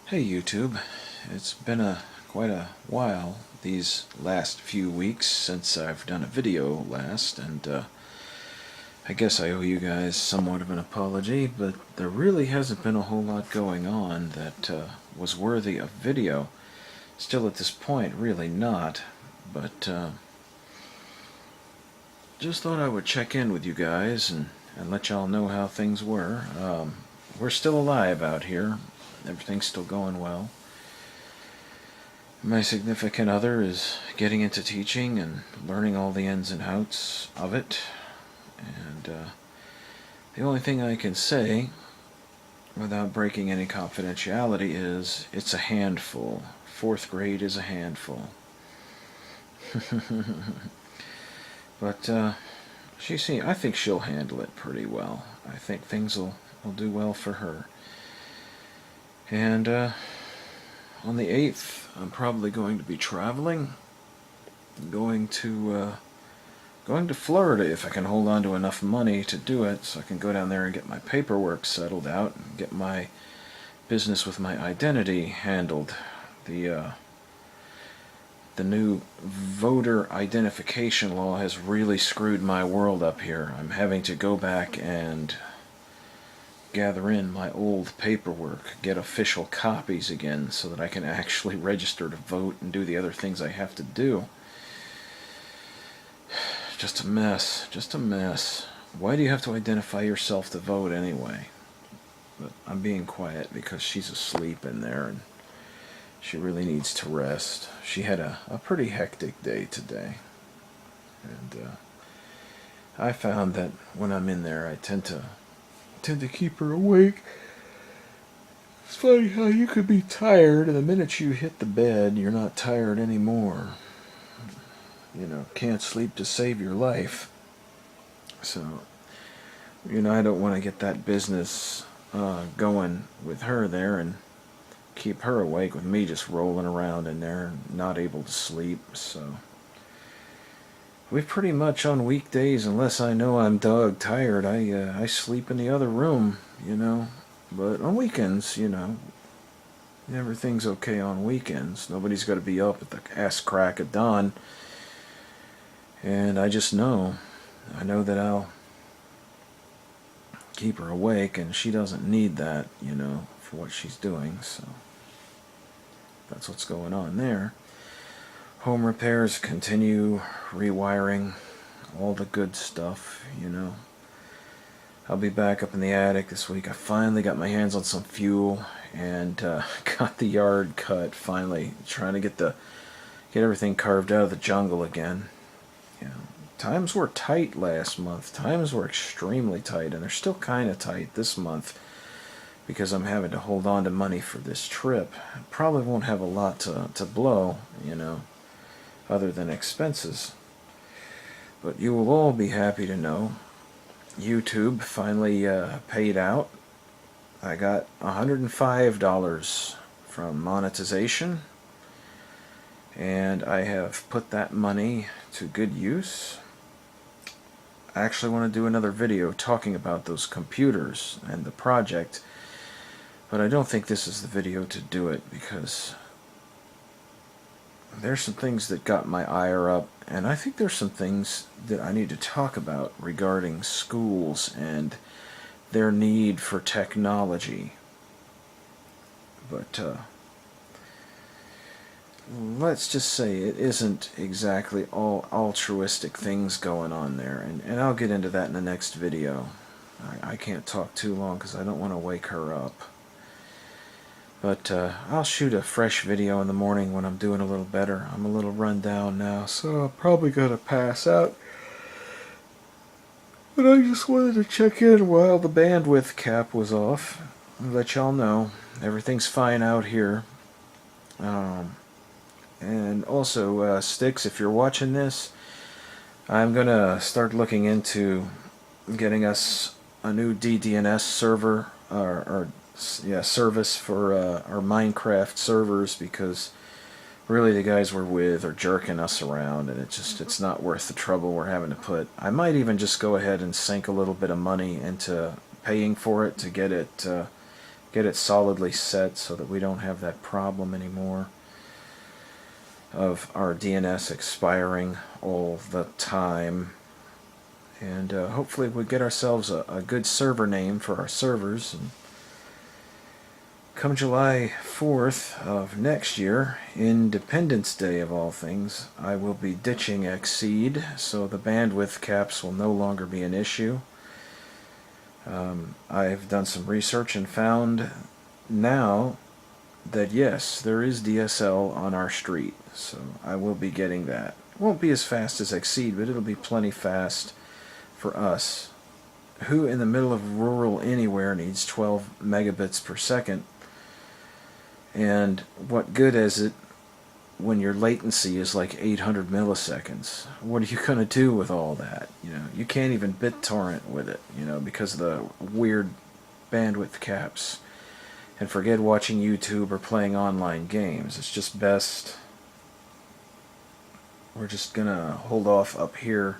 Hey YouTube, it's been quite a while these last few weeks since I've done a video last, and I guess I owe you guys somewhat of an apology, but there really hasn't been a whole lot going on that was worthy of video. Still at this point, really not, but just thought I would check in with you guys and let y'all know how things were. We're still alive out here. Everything's still going well. My significant other is getting into teaching and learning all the ins and outs of it. And the only thing I can say, without breaking any confidentiality, is it's a handful. Fourth grade is a handful. But I think she'll handle it pretty well. I think things will do well for her. And on the 8th, I'm probably going to be traveling, going to Florida if I can hold on to enough money to do it, so I can go down there and get my paperwork settled out and get my business with my identity handled. The new voter identification law has really screwed my world up here. I'm having to go back and gather in my old paperwork, get official copies again so that I can actually register to vote and do the other things I have to do. Just a mess, just a mess. Why do you have to identify yourself to vote anyway? But I'm being quiet because she's asleep in there and she really needs to rest. She had a pretty hectic day today. And I found that when I'm in there I tend to keep her awake. It's funny how you could be tired, and the minute you hit the bed, you're not tired anymore. You know, can't sleep to save your life. So, I don't want to get that business going with her there and keep her awake with me just rolling around in there and not able to sleep. So we pretty much on weekdays, unless I know I'm dog tired, I sleep in the other room, But on weekends, everything's okay on weekends. Nobody's got to be up at the ass crack of dawn. And I just know. I know that I'll keep her awake, and she doesn't need that, for what she's doing. So that's what's going on there. Home repairs continue, rewiring, all the good stuff, I'll be back up in the attic this week. I finally got my hands on some fuel and got the yard cut, finally, trying to get everything carved out of the jungle again. Times were tight last month. Times were extremely tight, and they're still kind of tight this month because I'm having to hold on to money for this trip. I probably won't have a lot to blow, other than expenses. But you will all be happy to know YouTube finally paid out. I got $105 from monetization, and I have put that money to good use. I actually want to do another video talking about those computers and the project, but I don't think this is the video to do it because there's some things that got my ire up, and I think there's some things that I need to talk about regarding schools and their need for technology. But let's just say it isn't exactly all altruistic things going on there, and I'll get into that in the next video. I can't talk too long because I don't want to wake her up. But I'll shoot a fresh video in the morning when I'm doing a little better. I'm a little run down now, so I'm probably going to pass out. But I just wanted to check in while the bandwidth cap was off. I'll let y'all know everything's fine out here. And also, Sticks, if you're watching this, I'm going to start looking into getting us a new DDNS server, service for our Minecraft servers, because really the guys we're with are jerking us around, and it's not worth the trouble we're having to put. I might even just go ahead and sink a little bit of money into paying for it to get it get it solidly set so that we don't have that problem anymore of our DNS expiring all the time. And hopefully we'll get ourselves a good server name for our servers. And come July 4th of next year, Independence Day of all things, I will be ditching Xseed, so the bandwidth caps will no longer be an issue. I've done some research and found now that yes, there is DSL on our street, so I will be getting that. It won't be as fast as Xseed, but it'll be plenty fast for us. Who in the middle of rural anywhere needs 12 megabits per second? And what good is it when your latency is like 800 milliseconds? What are you going to do with all that? You know, you can't even BitTorrent with it, you know, because of the weird bandwidth caps. And forget watching YouTube or playing online games. It's just best. We're just going to hold off up here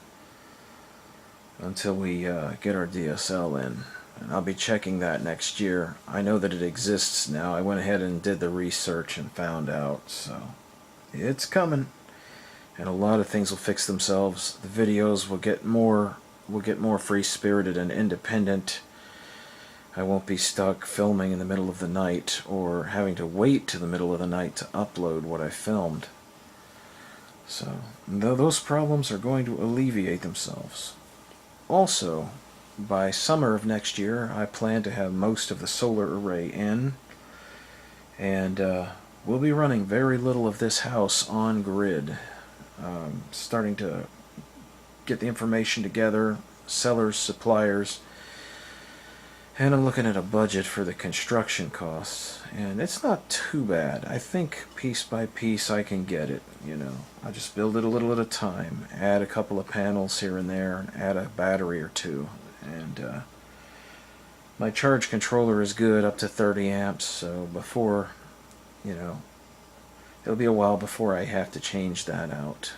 until we get our DSL in. And I'll be checking that next year. I know that it exists now. I went ahead and did the research and found out. So it's coming. And a lot of things will fix themselves. The videos will get more free-spirited and independent. I won't be stuck filming in the middle of the night or having to wait to the middle of the night to upload what I filmed. So those problems are going to alleviate themselves. Also, by summer of next year, I plan to have most of the solar array in, and we'll be running very little of this house on grid. Starting to get the information together, sellers, suppliers, and I'm looking at a budget for the construction costs, and it's not too bad. I think piece by piece I can get it, you know. I just build it a little at a time, add a couple of panels here and there, and add a battery or two. And my charge controller is good up to 30 amps, so before, you know, it'll be a while before I have to change that out.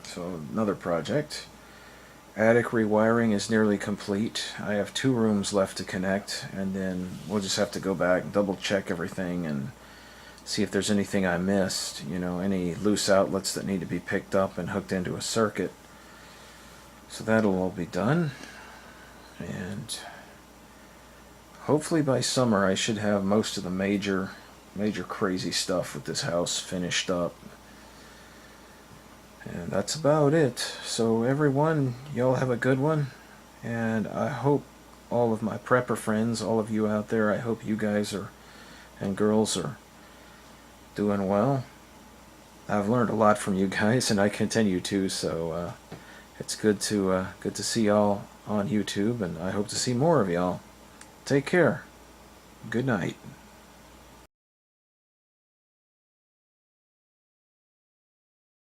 So another project. Attic rewiring is nearly complete. I have 2 rooms left to connect, and then we'll just have to go back and double check everything and see if there's anything I missed, you know, any loose outlets that need to be picked up and hooked into a circuit. So that'll all be done, and hopefully by summer I should have most of the major crazy stuff with this house finished up. And that's about it. So everyone, y'all have a good one. And I hope all of my prepper friends, all of you out there, I hope you guys are and girls are doing well. I've learned a lot from you guys, and I continue to. So it's good to see y'all on YouTube, and I hope to see more of y'all. Take care. Good night.